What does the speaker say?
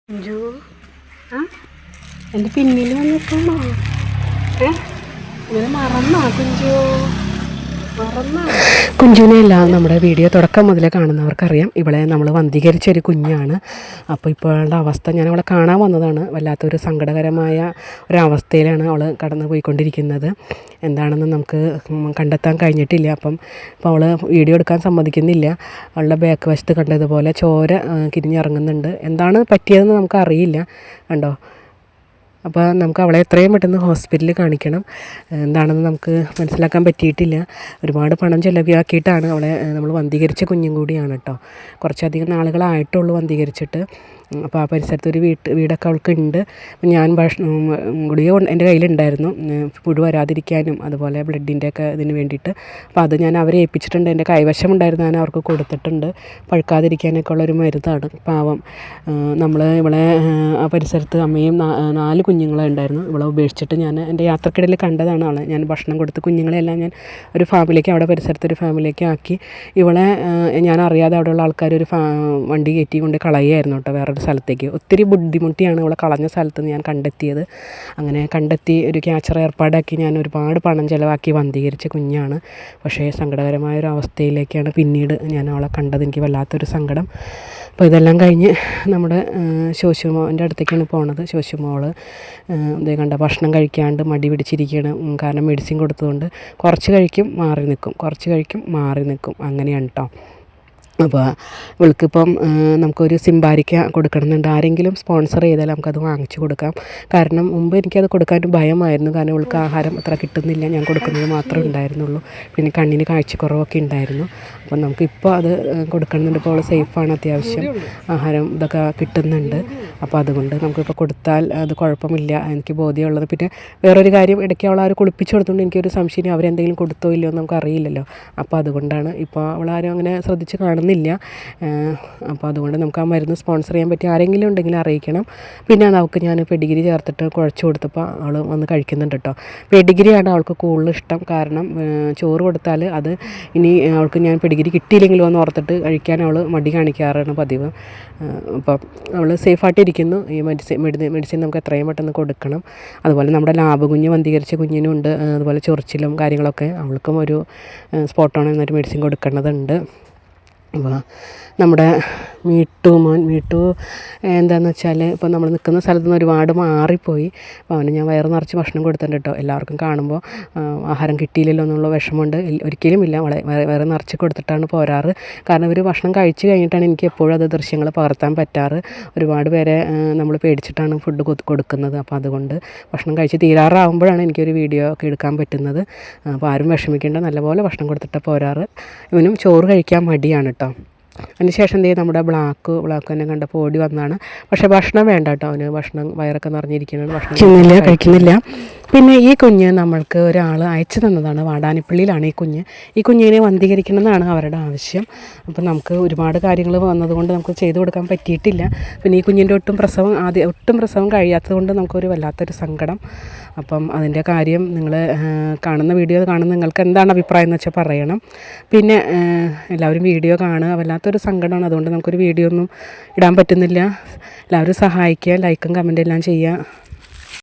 കുഞ്ചു ആ എൻ്റെ പിന്നിൽ വന്നിട്ടാണോ? ഇങ്ങനെ മറന്നാ കുഞ്ചു? കുഞ്ചുവിനെയല്ല നമ്മുടെ വീഡിയോ തുടക്കം മുതലേ കാണുന്നവർക്കറിയാം. ഇവളെ നമ്മൾ വന്ധീകരിച്ചൊരു കുഞ്ഞാണ്. അപ്പോൾ ഇപ്പോഴുള്ള അവസ്ഥ, ഞാൻ അവളെ കാണാൻ വന്നതാണ്. വല്ലാത്തൊരു സങ്കടകരമായ ഒരവസ്ഥയിലാണ് അവൾ കടന്നു പോയിക്കൊണ്ടിരിക്കുന്നത്. എന്താണെന്ന് നമുക്ക് കണ്ടെത്താൻ കഴിഞ്ഞിട്ടില്ല. അപ്പോൾ അവൾ വീഡിയോ എടുക്കാൻ സമ്മതിക്കുന്നില്ല. അവളുടെ ബാക്ക് വശത്ത് കണ്ടതുപോലെ ചോര കിരിഞ്ഞിറങ്ങുന്നുണ്ട്. എന്താണ് പറ്റിയതെന്ന് നമുക്കറിയില്ല. കണ്ടോ? അപ്പോൾ നമുക്ക് അവളെ എത്രയും പെട്ടെന്ന് ഹോസ്പിറ്റലിൽ കാണിക്കണം. എന്താണെന്ന് നമുക്ക് മനസ്സിലാക്കാൻ പറ്റിയിട്ടില്ല. ഒരുപാട് പണം ചിലവാക്കിയിട്ടാണ് അവളെ നമ്മൾ വന്ധീകരിച്ച കുഞ്ഞും കൂടിയാണ് കേട്ടോ. കുറച്ചധികം നാളുകളായിട്ടുള്ളൂ വന്ധീകരിച്ചിട്ട്. അപ്പോൾ ആ പരിസരത്തൊരു വീടൊക്കെ അവൾക്കുണ്ട്. ഞാൻ ഗുളിക എൻ്റെ കയ്യിലുണ്ടായിരുന്നു, പുഴു വരാതിരിക്കാനും അതുപോലെ ബ്ലഡിൻ്റെയൊക്കെ ഇതിന് വേണ്ടിയിട്ട്. അപ്പോൾ അത് ഞാൻ അവരെ ഏൽപ്പിച്ചിട്ടുണ്ട്. എൻ്റെ കൈവശം ഉണ്ടായിരുന്നു, ഞാൻ അവർക്ക് കൊടുത്തിട്ടുണ്ട്. പഴുക്കാതിരിക്കാനൊക്കെ ഉള്ളൊരു മരുന്നാണ്. പാവം നമ്മൾ ഇവളെ ആ പരിസരത്ത് അമ്മയും 4 കുഞ്ഞുങ്ങളെ ഉണ്ടായിരുന്നു. ഇവളെ ഉപേക്ഷിച്ചിട്ട് ഞാൻ എൻ്റെ യാത്രക്കിടയിൽ കണ്ടതാണ് അവളെ. ഞാൻ ഭക്ഷണം കൊടുത്ത് കുഞ്ഞുങ്ങളെല്ലാം ഞാൻ ഒരു ഫാമിലേക്ക്, അവിടെ പരിസരത്തൊരു ഫാമിലേക്ക് ആക്കി. ഇവളെ ഞാൻ അറിയാതെ അവിടെയുള്ള ആൾക്കാർ ഒരു വണ്ടി കയറ്റി കൊണ്ട് കളയുമായിരുന്നു കേട്ടോ വേറൊരു സ്ഥലത്തേക്ക്. ഒത്തിരി ബുദ്ധിമുട്ടിയാണ് ഇവളെ കളഞ്ഞ സ്ഥലത്ത് നിന്ന് ഞാൻ കണ്ടെത്തിയത്. അങ്ങനെ കണ്ടെത്തി ഒരു ക്യാച്ചർ ഏർപ്പാടാക്കി ഞാൻ ഒരുപാട് പണം ചിലവാക്കി വന്ധീകരിച്ച കുഞ്ഞാണ്. പക്ഷേ സങ്കടകരമായൊരു അവസ്ഥയിലേക്കാണ് പിന്നീട് ഞാൻ അവളെ കണ്ടത്. എനിക്ക് വല്ലാത്തൊരു സങ്കടം. അപ്പോൾ ഇതെല്ലാം കഴിഞ്ഞ് നമ്മുടെ ശോശുമോൻ്റെ അടുത്തേക്കാണ് പോണത്. ശോശുമോള് ഇതേ കണ്ട ഭക്ഷണം കഴിക്കാണ്ട് മടി പിടിച്ചിരിക്കുകയാണ്. കാരണം മെഡിസിൻ കൊടുത്തതുകൊണ്ട് കുറച്ച് കഴിക്കും മാറി നിൽക്കും, കുറച്ച് കഴിക്കും മാറി നിൽക്കും, അങ്ങനെയാണ് കേട്ടോ. അപ്പോൾ ഇവൾക്കിപ്പം നമുക്കൊരു സിംബാരിക്ക കൊടുക്കണമെന്നുണ്ട്. ആരെങ്കിലും സ്പോൺസർ ചെയ്താൽ നമുക്കത് വാങ്ങിച്ചു കൊടുക്കാം. കാരണം മുമ്പ് എനിക്കത് കൊടുക്കാൻ ഭയമായിരുന്നു. കാരണം ഇവൾക്ക് ആഹാരം അത്ര കിട്ടുന്നില്ല, ഞാൻ കൊടുക്കുന്നത് മാത്രമേ ഉണ്ടായിരുന്നുള്ളൂ. പിന്നെ കണ്ണിന് കാഴ്ചക്കുറവൊക്കെ ഉണ്ടായിരുന്നു. അപ്പം നമുക്കിപ്പോൾ അത് കൊടുക്കണമെന്നുണ്ട്. ഇപ്പോൾ അവൾ സേഫാണ്, അത്യാവശ്യം ആഹാരം ഇതൊക്കെ കിട്ടുന്നുണ്ട്. അപ്പോൾ അതുകൊണ്ട് നമുക്കിപ്പോൾ കൊടുത്താൽ അത് കുഴപ്പമില്ല, എനിക്ക് ബോധ്യമുള്ളത്. പിന്നെ വേറൊരു കാര്യം, ഇടയ്ക്ക് അവൾ ആരും കുളിപ്പിച്ച് കൊടുത്തുകൊണ്ട് എനിക്കൊരു സംശയം, അവരെന്തെങ്കിലും കൊടുത്തോ ഇല്ലയോ എന്ന് നമുക്കറിയില്ലല്ലോ. അപ്പോൾ അതുകൊണ്ടാണ് ഇപ്പോൾ അവളാരും അങ്ങനെ ശ്രദ്ധിച്ച് കാണുന്നില്ല. അപ്പോൾ അതുകൊണ്ട് നമുക്ക് ആ മരുന്ന് സ്പോൺസർ ചെയ്യാൻ പറ്റി ആരെങ്കിലും ഉണ്ടെങ്കിൽ അറിയിക്കണം. പിന്നെ അവൾക്ക് ഞാൻ പെഡിഗ്രി ചേർത്തിട്ട് കുഴച്ച് കൊടുത്തപ്പോൾ അവൾ വന്ന് കഴിക്കുന്നുണ്ട് കേട്ടോ. പെഡിഗ്രിയാണ് അവൾക്ക് കൂടുതൽ ഇഷ്ടം. കാരണം ചോറ് കൊടുത്താൽ അത് ഇനി അവൾക്ക് ഞാൻ പെഡിഗ്രി കിട്ടിയില്ലെങ്കിലും ഒന്ന് ഓർത്തിട്ട് കഴിക്കാൻ അവൾ മടി കാണിക്കാറാണ് പതിവ്. അപ്പോൾ അവൾ സേഫായിട്ടിരിക്കുന്നു. ഈ മെഡിസിൻ നമുക്ക് എത്രയും പെട്ടെന്ന് കൊടുക്കണം. അതുപോലെ നമ്മുടെ ലാബ് കുഞ്ഞ് വന്ധീകരിച്ച കുഞ്ഞിനും ഉണ്ട് അതുപോലെ ചൊറിച്ചിലും കാര്യങ്ങളൊക്കെ. അവൾക്കും ഒരു സ്പോട്ടോൺ എന്നൊരു മെഡിസിൻ കൊടുക്കേണ്ടതുണ്ട്. അപ്പോൾ നമ്മുടെ മീട്ടു എന്താണെന്ന് വെച്ചാൽ, ഇപ്പോൾ നമ്മൾ നിൽക്കുന്ന സ്ഥലത്ത് നിന്ന് ഒരുപാട് മാറിപ്പോയി. അപ്പോൾ അവന് ഞാൻ വയറ് നിറച്ച് ഭക്ഷണം കൊടുത്തിട്ടുണ്ട് കേട്ടോ. എല്ലാവർക്കും കാണുമ്പോൾ ആഹാരം കിട്ടിയില്ലല്ലോ എന്നുള്ള വിഷമമുണ്ട്. ഒരിക്കലും ഇല്ല, വയറ് നിറച്ച് കൊടുത്തിട്ടാണ് പോരാറ്. കാരണം ഇവർ ഭക്ഷണം കഴിച്ച് കഴിഞ്ഞിട്ടാണ് എനിക്ക് എപ്പോഴും അത് ദൃശ്യങ്ങൾ പകർത്താൻ പറ്റാറ്. ഒരുപാട് പേരെ നമ്മൾ പേടിച്ചിട്ടാണ് ഫുഡ് കൊടുക്കുന്നത്. അപ്പോൾ അതുകൊണ്ട് ഭക്ഷണം കഴിച്ച് തീരാറാകുമ്പോഴാണ് എനിക്കൊരു വീഡിയോ ഒക്കെ എടുക്കാൻ പറ്റുന്നത്. അപ്പോൾ ആരും വിഷമിക്കേണ്ട, നല്ലപോലെ ഭക്ഷണം കൊടുത്തിട്ട് പോരാറ്. ഇവനും ചോറ് കഴിക്കാൻ മടിയാണ് കേട്ടോ. അതിനുശേഷം എന്ത് ചെയ്യും, നമ്മുടെ ബ്ലാക്ക് എന്നെ കണ്ടപ്പോൾ ഓടി വന്നതാണ്. പക്ഷേ ഭക്ഷണം വേണ്ട കേട്ടോ, അവന് ഭക്ഷണം വയറൊക്കെ നിറഞ്ഞിരിക്കുന്നത്, ഭക്ഷണം കഴിക്കുന്നില്ല. പിന്നെ ഈ കുഞ്ഞ് നമ്മൾക്ക് ഒരാൾ അയച്ചു തന്നതാണ്. വാടാനപ്പള്ളിയിലാണ് ഈ കുഞ്ഞിനെ വന്ധീകരിക്കണമെന്നാണ് അവരുടെ ആവശ്യം. അപ്പം നമുക്ക് ഒരുപാട് കാര്യങ്ങൾ വന്നതുകൊണ്ട് നമുക്ക് ചെയ്തു കൊടുക്കാൻ പറ്റിയിട്ടില്ല. പിന്നെ ഈ കുഞ്ഞിൻ്റെ ഒട്ടും പ്രസവം കഴിയാത്തത് കൊണ്ട് നമുക്കൊരു വല്ലാത്തൊരു സങ്കടം. അപ്പം അതിൻ്റെ കാര്യം നിങ്ങൾ വീഡിയോ കാണുന്ന നിങ്ങൾക്ക് എന്താണ് അഭിപ്രായം എന്ന് വെച്ചാൽ പറയണം. പിന്നെ എല്ലാവരും വീഡിയോ കാണുക, വല്ലാത്തൊരു സങ്കടമാണ്. അതുകൊണ്ട് നമുക്കൊരു വീഡിയോ ഒന്നും ഇടാൻ പറ്റുന്നില്ല. എല്ലാവരും സഹായിക്കുക, ലൈക്കും കമൻറ്റും എല്ലാം ചെയ്യുക.